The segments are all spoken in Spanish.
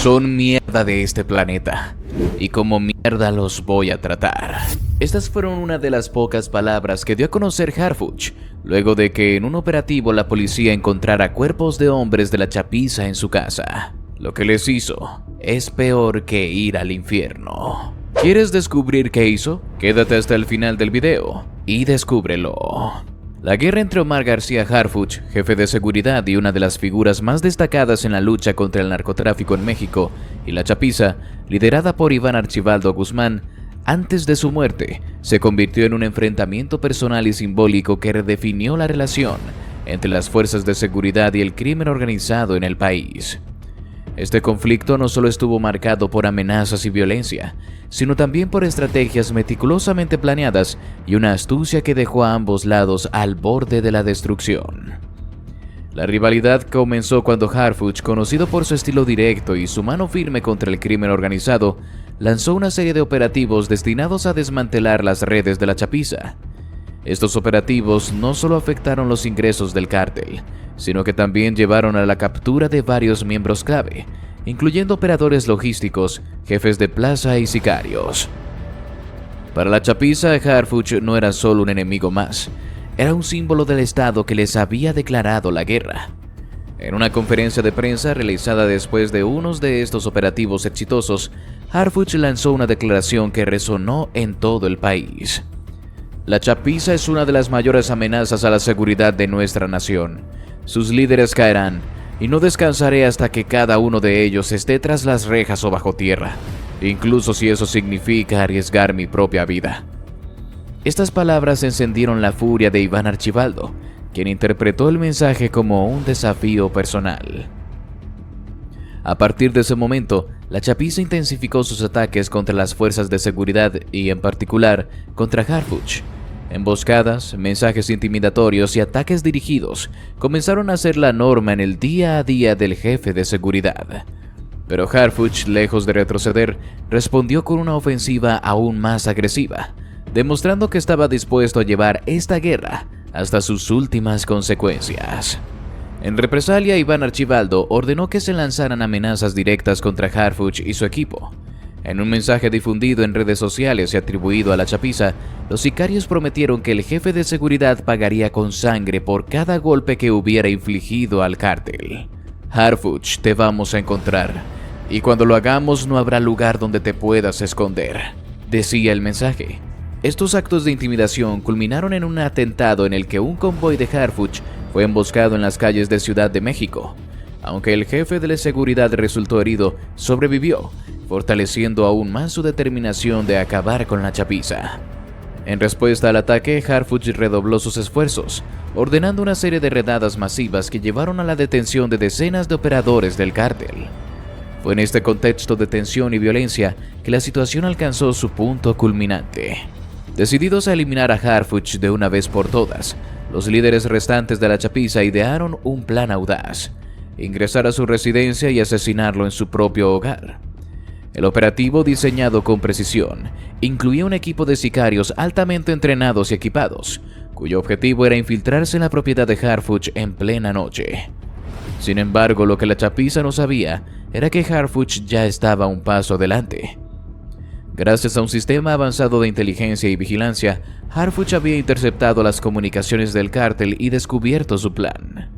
Son mierda de este planeta, y como mierda los voy a tratar. Estas fueron una de las pocas palabras que dio a conocer Harfuch, luego de que en un operativo la policía encontrara cuerpos de hombres de la chapiza en su casa. Lo que les hizo es peor que ir al infierno. ¿Quieres descubrir qué hizo? Quédate hasta el final del video y descúbrelo. La guerra entre Omar García Harfuch, jefe de seguridad y una de las figuras más destacadas en la lucha contra el narcotráfico en México, y la chapiza, liderada por Iván Archibaldo Guzmán, antes de su muerte, se convirtió en un enfrentamiento personal y simbólico que redefinió la relación entre las fuerzas de seguridad y el crimen organizado en el país. Este conflicto no solo estuvo marcado por amenazas y violencia, sino también por estrategias meticulosamente planeadas y una astucia que dejó a ambos lados al borde de la destrucción. La rivalidad comenzó cuando Harfuch, conocido por su estilo directo y su mano firme contra el crimen organizado, lanzó una serie de operativos destinados a desmantelar las redes de la chapiza. Estos operativos no solo afectaron los ingresos del cártel, sino que también llevaron a la captura de varios miembros clave, incluyendo operadores logísticos, jefes de plaza y sicarios. Para la chapiza, Harfuch no era solo un enemigo más, era un símbolo del Estado que les había declarado la guerra. En una conferencia de prensa realizada después de unos de estos operativos exitosos, Harfuch lanzó una declaración que resonó en todo el país. La chapiza es una de las mayores amenazas a la seguridad de nuestra nación. Sus líderes caerán, y no descansaré hasta que cada uno de ellos esté tras las rejas o bajo tierra, incluso si eso significa arriesgar mi propia vida. Estas palabras encendieron la furia de Iván Archibaldo, quien interpretó el mensaje como un desafío personal. A partir de ese momento, la chapiza intensificó sus ataques contra las fuerzas de seguridad y, en particular, contra Harfuch. Emboscadas, mensajes intimidatorios y ataques dirigidos comenzaron a ser la norma en el día a día del jefe de seguridad. Pero Harfuch, lejos de retroceder, respondió con una ofensiva aún más agresiva, demostrando que estaba dispuesto a llevar esta guerra hasta sus últimas consecuencias. En represalia, Iván Archibaldo ordenó que se lanzaran amenazas directas contra Harfuch y su equipo. En un mensaje difundido en redes sociales y atribuido a la chapiza, los sicarios prometieron que el jefe de seguridad pagaría con sangre por cada golpe que hubiera infligido al cártel. Harfuch, te vamos a encontrar, y cuando lo hagamos no habrá lugar donde te puedas esconder, decía el mensaje. Estos actos de intimidación culminaron en un atentado en el que un convoy de Harfuch fue emboscado en las calles de Ciudad de México. Aunque el jefe de la seguridad resultó herido, sobrevivió, fortaleciendo aún más su determinación de acabar con la chapiza. En respuesta al ataque, Harfuch redobló sus esfuerzos, ordenando una serie de redadas masivas que llevaron a la detención de decenas de operadores del cártel. Fue en este contexto de tensión y violencia que la situación alcanzó su punto culminante. Decididos a eliminar a Harfuch de una vez por todas, los líderes restantes de la chapiza idearon un plan audaz: ingresar a su residencia y asesinarlo en su propio hogar. El operativo, diseñado con precisión, incluía un equipo de sicarios altamente entrenados y equipados, cuyo objetivo era infiltrarse en la propiedad de Harfuch en plena noche. Sin embargo, lo que la chapiza no sabía era que Harfuch ya estaba un paso adelante. Gracias a un sistema avanzado de inteligencia y vigilancia, Harfuch había interceptado las comunicaciones del cártel y descubierto su plan.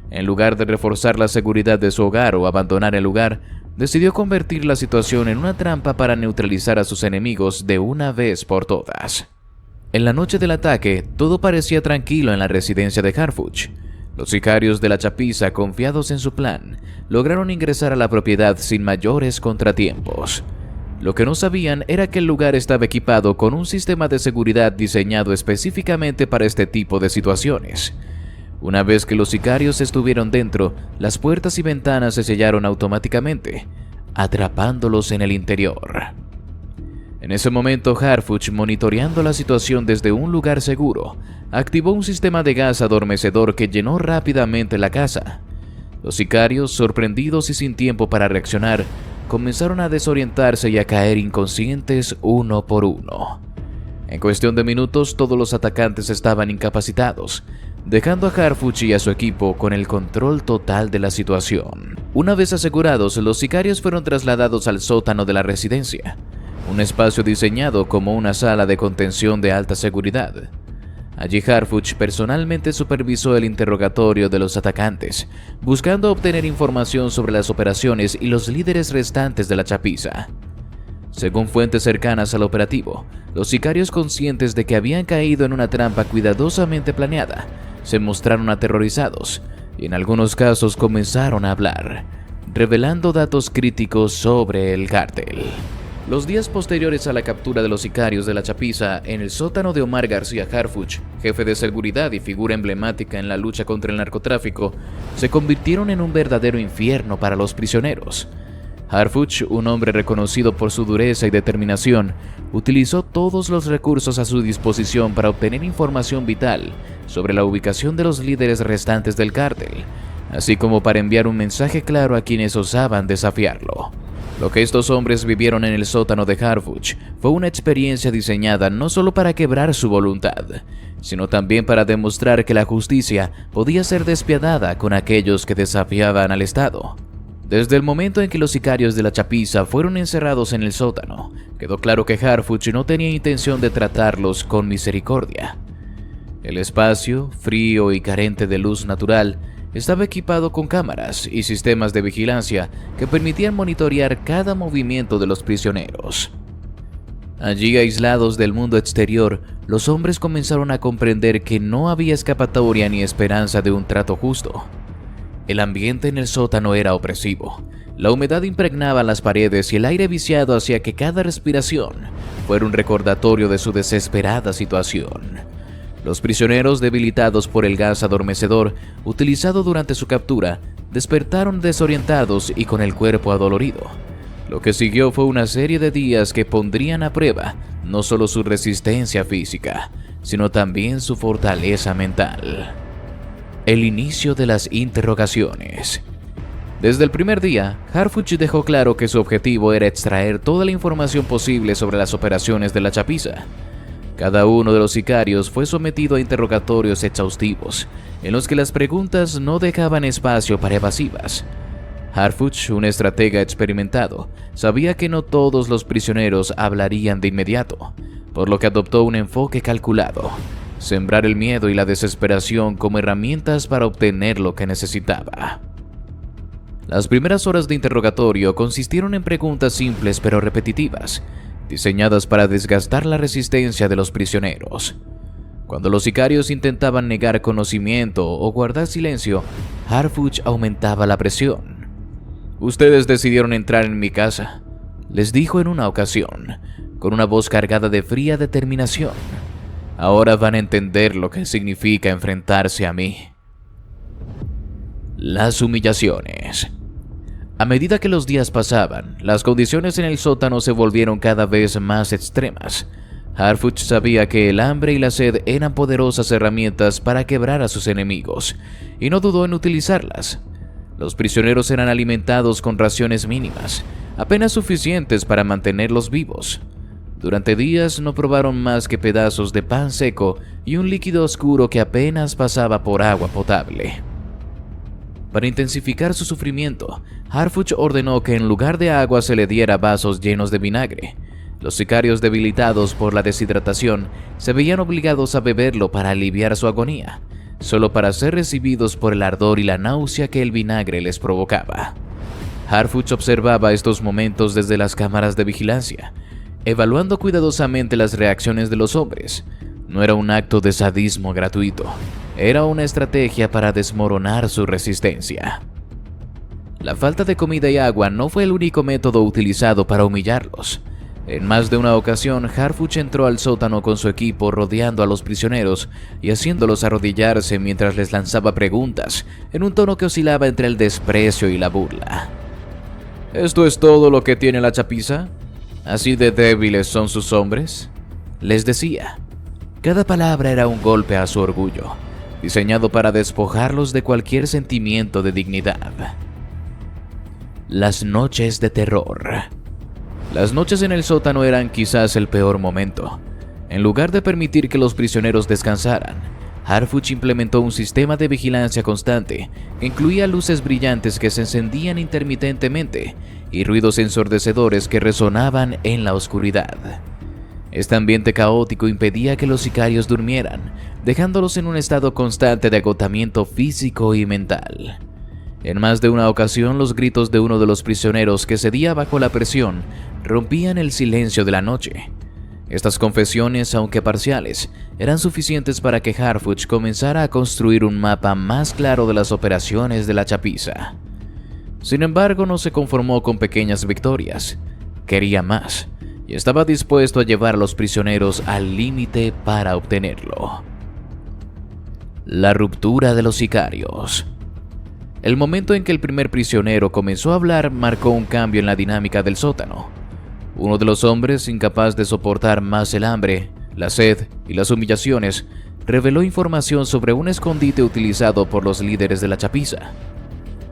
En lugar de reforzar la seguridad de su hogar o abandonar el lugar, decidió convertir la situación en una trampa para neutralizar a sus enemigos de una vez por todas. En la noche del ataque, todo parecía tranquilo en la residencia de Harfuch. Los sicarios de la chapiza, confiados en su plan, lograron ingresar a la propiedad sin mayores contratiempos. Lo que no sabían era que el lugar estaba equipado con un sistema de seguridad diseñado específicamente para este tipo de situaciones. Una vez que los sicarios estuvieron dentro, las puertas y ventanas se sellaron automáticamente, atrapándolos en el interior. En ese momento, Harfuch, monitoreando la situación desde un lugar seguro, activó un sistema de gas adormecedor que llenó rápidamente la casa. Los sicarios, sorprendidos y sin tiempo para reaccionar, comenzaron a desorientarse y a caer inconscientes uno por uno. En cuestión de minutos, todos los atacantes estaban incapacitados, dejando a Harfuch y a su equipo con el control total de la situación. Una vez asegurados, los sicarios fueron trasladados al sótano de la residencia, un espacio diseñado como una sala de contención de alta seguridad. Allí Harfuch personalmente supervisó el interrogatorio de los atacantes, buscando obtener información sobre las operaciones y los líderes restantes de la chapiza. Según fuentes cercanas al operativo, los sicarios, conscientes de que habían caído en una trampa cuidadosamente planeada, se mostraron aterrorizados y en algunos casos comenzaron a hablar, revelando datos críticos sobre el cártel. Los días posteriores a la captura de los sicarios de la chapiza en el sótano de Omar García Harfuch, jefe de seguridad y figura emblemática en la lucha contra el narcotráfico, se convirtieron en un verdadero infierno para los prisioneros. Harfuch, un hombre reconocido por su dureza y determinación, utilizó todos los recursos a su disposición para obtener información vital sobre la ubicación de los líderes restantes del cártel, así como para enviar un mensaje claro a quienes osaban desafiarlo. Lo que estos hombres vivieron en el sótano de Harfuch fue una experiencia diseñada no solo para quebrar su voluntad, sino también para demostrar que la justicia podía ser despiadada con aquellos que desafiaban al Estado. Desde el momento en que los sicarios de la chapiza fueron encerrados en el sótano, quedó claro que Harfuch no tenía intención de tratarlos con misericordia. El espacio, frío y carente de luz natural, estaba equipado con cámaras y sistemas de vigilancia que permitían monitorear cada movimiento de los prisioneros. Allí, aislados del mundo exterior, los hombres comenzaron a comprender que no había escapatoria ni esperanza de un trato justo. El ambiente en el sótano era opresivo. La humedad impregnaba las paredes y el aire viciado hacía que cada respiración fuera un recordatorio de su desesperada situación. Los prisioneros, debilitados por el gas adormecedor utilizado durante su captura, despertaron desorientados y con el cuerpo adolorido. Lo que siguió fue una serie de días que pondrían a prueba no solo su resistencia física, sino también su fortaleza mental. El inicio de las interrogaciones. Desde el primer día, Harfuch dejó claro que su objetivo era extraer toda la información posible sobre las operaciones de la chapiza. Cada uno de los sicarios fue sometido a interrogatorios exhaustivos, en los que las preguntas no dejaban espacio para evasivas. Harfuch, un estratega experimentado, sabía que no todos los prisioneros hablarían de inmediato, por lo que adoptó un enfoque calculado: sembrar el miedo y la desesperación como herramientas para obtener lo que necesitaba. Las primeras horas de interrogatorio consistieron en preguntas simples pero repetitivas, diseñadas para desgastar la resistencia de los prisioneros. Cuando los sicarios intentaban negar conocimiento o guardar silencio, Harfuch aumentaba la presión. «Ustedes decidieron entrar en mi casa», les dijo en una ocasión, con una voz cargada de fría determinación. «Ahora van a entender lo que significa enfrentarse a mí». Las humillaciones. A medida que los días pasaban, las condiciones en el sótano se volvieron cada vez más extremas. Harfuch sabía que el hambre y la sed eran poderosas herramientas para quebrar a sus enemigos, y no dudó en utilizarlas. Los prisioneros eran alimentados con raciones mínimas, apenas suficientes para mantenerlos vivos. Durante días no probaron más que pedazos de pan seco y un líquido oscuro que apenas pasaba por agua potable. Para intensificar su sufrimiento, Harfuch ordenó que en lugar de agua se le diera vasos llenos de vinagre. Los sicarios, debilitados por la deshidratación, se veían obligados a beberlo para aliviar su agonía, solo para ser recibidos por el ardor y la náusea que el vinagre les provocaba. Harfuch observaba estos momentos desde las cámaras de vigilancia, evaluando cuidadosamente las reacciones de los hombres. No era un acto de sadismo gratuito, era una estrategia para desmoronar su resistencia. La falta de comida y agua no fue el único método utilizado para humillarlos. En más de una ocasión, Harfuch entró al sótano con su equipo, rodeando a los prisioneros y haciéndolos arrodillarse mientras les lanzaba preguntas, en un tono que oscilaba entre el desprecio y la burla. ¿Esto es todo lo que tiene la chapiza? ¿Así de débiles son sus hombres?, les decía. Cada palabra era un golpe a su orgullo, diseñado para despojarlos de cualquier sentimiento de dignidad. Las noches de terror. Las noches en el sótano eran quizás el peor momento. En lugar de permitir que los prisioneros descansaran, Harfuch implementó un sistema de vigilancia constante que incluía luces brillantes que se encendían intermitentemente y ruidos ensordecedores que resonaban en la oscuridad. Este ambiente caótico impedía que los sicarios durmieran, dejándolos en un estado constante de agotamiento físico y mental. En más de una ocasión, los gritos de uno de los prisioneros que cedía bajo la presión rompían el silencio de la noche. Estas confesiones, aunque parciales, eran suficientes para que Harfuch comenzara a construir un mapa más claro de las operaciones de la chapiza. Sin embargo, no se conformó con pequeñas victorias. Quería más, y estaba dispuesto a llevar a los prisioneros al límite para obtenerlo. La ruptura de los sicarios. El momento en que el primer prisionero comenzó a hablar marcó un cambio en la dinámica del sótano. Uno de los hombres, incapaz de soportar más el hambre, la sed y las humillaciones, reveló información sobre un escondite utilizado por los líderes de la chapiza.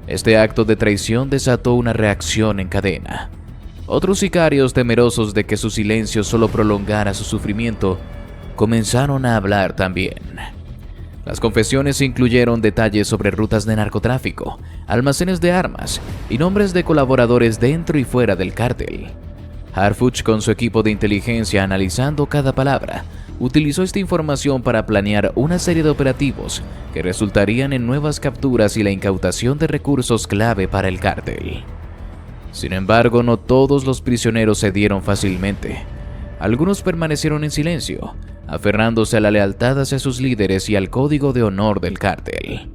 Este acto de traición desató una reacción en cadena. Otros sicarios, temerosos de que su silencio solo prolongara su sufrimiento, comenzaron a hablar también. Las confesiones incluyeron detalles sobre rutas de narcotráfico, almacenes de armas y nombres de colaboradores dentro y fuera del cártel. Harfuch, con su equipo de inteligencia analizando cada palabra, utilizó esta información para planear una serie de operativos que resultarían en nuevas capturas y la incautación de recursos clave para el cártel. Sin embargo, no todos los prisioneros cedieron fácilmente. Algunos permanecieron en silencio, aferrándose a la lealtad hacia sus líderes y al código de honor del cártel.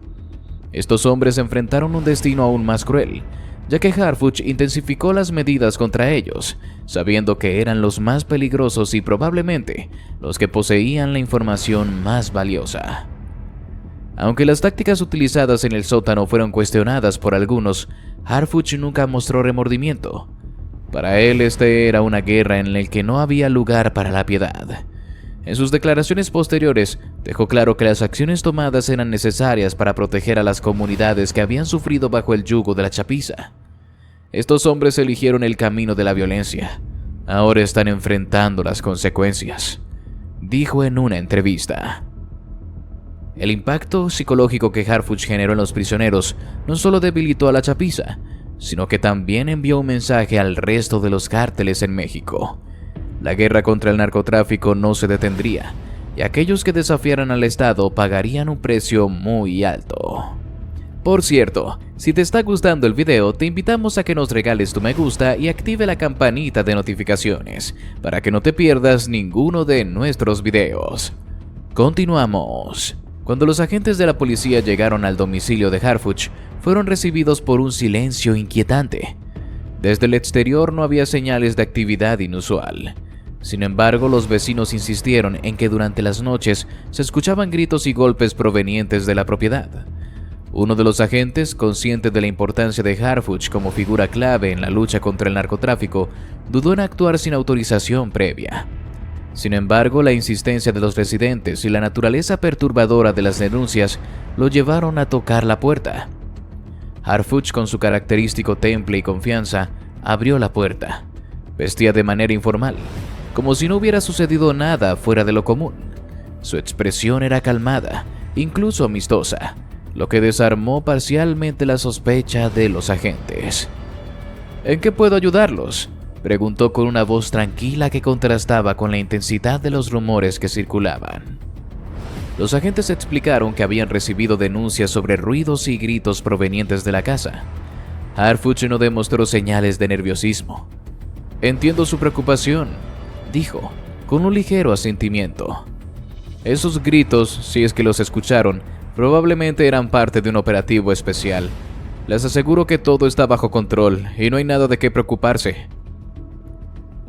Estos hombres enfrentaron un destino aún más cruel, ya que Harfuch intensificó las medidas contra ellos, sabiendo que eran los más peligrosos y probablemente los que poseían la información más valiosa. Aunque las tácticas utilizadas en el sótano fueron cuestionadas por algunos, Harfuch nunca mostró remordimiento. Para él, este era una guerra en la que no había lugar para la piedad. En sus declaraciones posteriores, dejó claro que las acciones tomadas eran necesarias para proteger a las comunidades que habían sufrido bajo el yugo de la chapiza. Estos hombres eligieron el camino de la violencia. Ahora están enfrentando las consecuencias, dijo en una entrevista. El impacto psicológico que Harfuch generó en los prisioneros no solo debilitó a la chapiza, sino que también envió un mensaje al resto de los cárteles en México. La guerra contra el narcotráfico no se detendría, y aquellos que desafiaran al Estado pagarían un precio muy alto. Por cierto, si te está gustando el video, te invitamos a que nos regales tu me gusta y active la campanita de notificaciones, para que no te pierdas ninguno de nuestros videos. Continuamos. Cuando los agentes de la policía llegaron al domicilio de Harfuch, fueron recibidos por un silencio inquietante. Desde el exterior no había señales de actividad inusual. Sin embargo, los vecinos insistieron en que durante las noches se escuchaban gritos y golpes provenientes de la propiedad. Uno de los agentes, consciente de la importancia de Harfuch como figura clave en la lucha contra el narcotráfico, dudó en actuar sin autorización previa. Sin embargo, la insistencia de los residentes y la naturaleza perturbadora de las denuncias lo llevaron a tocar la puerta. Harfuch, con su característico temple y confianza, abrió la puerta. Vestía de manera informal, como si no hubiera sucedido nada fuera de lo común. Su expresión era calmada, incluso amistosa, lo que desarmó parcialmente la sospecha de los agentes. ¿En qué puedo ayudarlos?, preguntó con una voz tranquila que contrastaba con la intensidad de los rumores que circulaban. Los agentes explicaron que habían recibido denuncias sobre ruidos y gritos provenientes de la casa. Harfuch no demostró señales de nerviosismo. «Entiendo su preocupación», dijo, con un ligero asentimiento. «Esos gritos, si es que los escucharon, probablemente eran parte de un operativo especial. Les aseguro que todo está bajo control y no hay nada de qué preocuparse».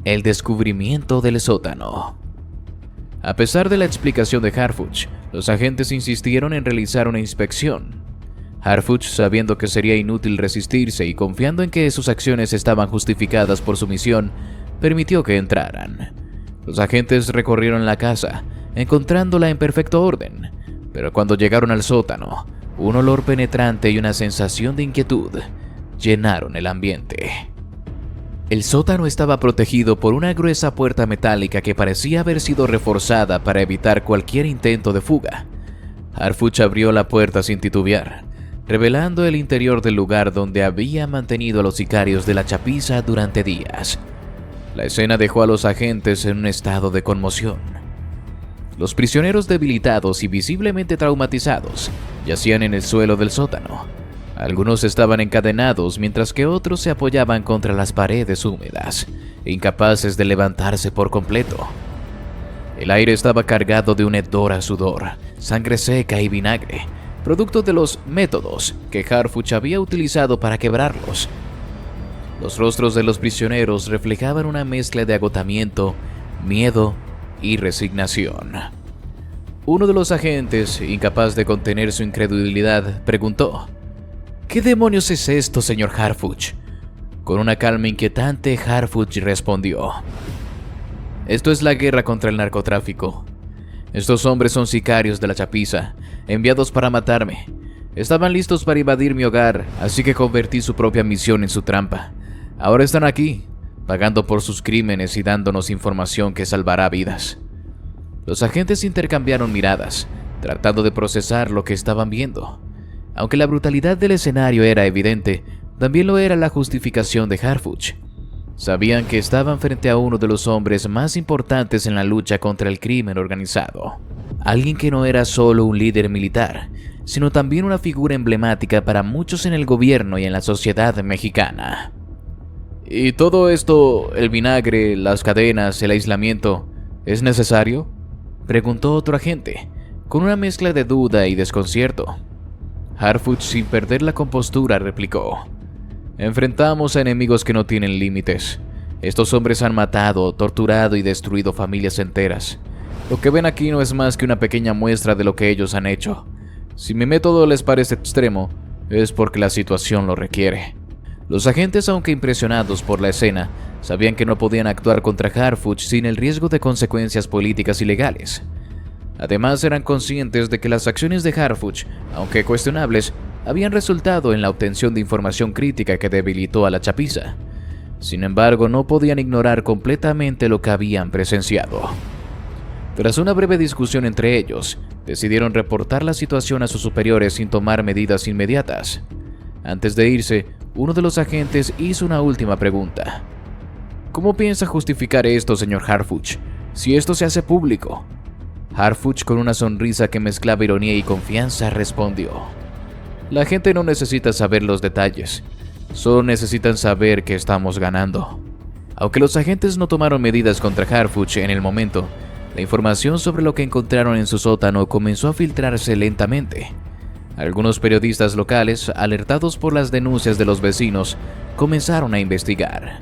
El descubrimiento del sótano. A pesar de la explicación de Harfuch, los agentes insistieron en realizar una inspección. Harfuch, sabiendo que sería inútil resistirse y confiando en que sus acciones estaban justificadas por su misión, permitió que entraran. Los agentes recorrieron la casa, encontrándola en perfecto orden, pero cuando llegaron al sótano, un olor penetrante y una sensación de inquietud llenaron el ambiente. El sótano estaba protegido por una gruesa puerta metálica que parecía haber sido reforzada para evitar cualquier intento de fuga. Harfuch abrió la puerta sin titubear, revelando el interior del lugar donde había mantenido a los sicarios de la chapiza durante días. La escena dejó a los agentes en un estado de conmoción. Los prisioneros debilitados y visiblemente traumatizados yacían en el suelo del sótano. Algunos estaban encadenados mientras que otros se apoyaban contra las paredes húmedas, incapaces de levantarse por completo. El aire estaba cargado de un hedor a sudor, sangre seca y vinagre, producto de los métodos que Harfuch había utilizado para quebrarlos. Los rostros de los prisioneros reflejaban una mezcla de agotamiento, miedo y resignación. Uno de los agentes, incapaz de contener su incredulidad, preguntó: ¿Qué demonios es esto, señor Harfuch? Con una calma inquietante, Harfuch respondió: Esto es la guerra contra el narcotráfico. Estos hombres son sicarios de la chapiza, enviados para matarme. Estaban listos para invadir mi hogar, así que convertí su propia misión en su trampa. Ahora están aquí, pagando por sus crímenes y dándonos información que salvará vidas. Los agentes intercambiaron miradas, tratando de procesar lo que estaban viendo. Aunque la brutalidad del escenario era evidente, también lo era la justificación de Harfuch. Sabían que estaban frente a uno de los hombres más importantes en la lucha contra el crimen organizado. Alguien que no era solo un líder militar, sino también una figura emblemática para muchos en el gobierno y en la sociedad mexicana. ¿Y todo esto, el vinagre, las cadenas, el aislamiento, es necesario?, preguntó otro agente, con una mezcla de duda y desconcierto. Harfuch, sin perder la compostura, replicó: Enfrentamos a enemigos que no tienen límites. Estos hombres han matado, torturado y destruido familias enteras. Lo que ven aquí no es más que una pequeña muestra de lo que ellos han hecho. Si mi método les parece extremo, es porque la situación lo requiere. Los agentes, aunque impresionados por la escena, sabían que no podían actuar contra Harfuch sin el riesgo de consecuencias políticas y legales. Además, eran conscientes de que las acciones de Harfuch, aunque cuestionables, habían resultado en la obtención de información crítica que debilitó a la chapiza. Sin embargo, no podían ignorar completamente lo que habían presenciado. Tras una breve discusión entre ellos, decidieron reportar la situación a sus superiores sin tomar medidas inmediatas. Antes de irse, uno de los agentes hizo una última pregunta. ¿Cómo piensa justificar esto, señor Harfuch, si esto se hace público? Harfuch, con una sonrisa que mezclaba ironía y confianza, respondió: La gente no necesita saber los detalles, solo necesitan saber que estamos ganando. Aunque los agentes no tomaron medidas contra Harfuch en el momento, la información sobre lo que encontraron en su sótano comenzó a filtrarse lentamente. Algunos periodistas locales, alertados por las denuncias de los vecinos, comenzaron a investigar.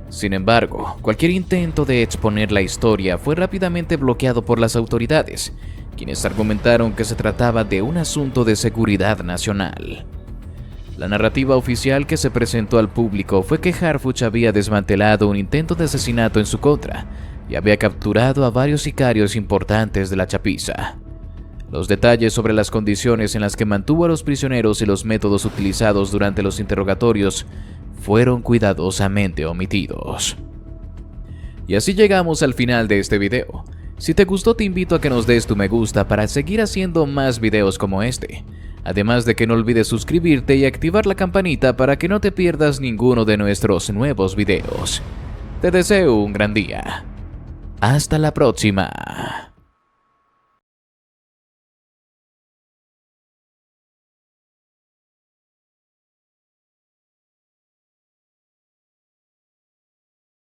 Sin embargo, cualquier intento de exponer la historia fue rápidamente bloqueado por las autoridades, quienes argumentaron que se trataba de un asunto de seguridad nacional. La narrativa oficial que se presentó al público fue que Harfuch había desmantelado un intento de asesinato en su contra y había capturado a varios sicarios importantes de la chapiza. Los detalles sobre las condiciones en las que mantuvo a los prisioneros y los métodos utilizados durante los interrogatorios fueron cuidadosamente omitidos. Y así llegamos al final de este video. Si te gustó, te invito a que nos des tu me gusta para seguir haciendo más videos como este. Además de que no olvides suscribirte y activar la campanita para que no te pierdas ninguno de nuestros nuevos videos. Te deseo un gran día. Hasta la próxima.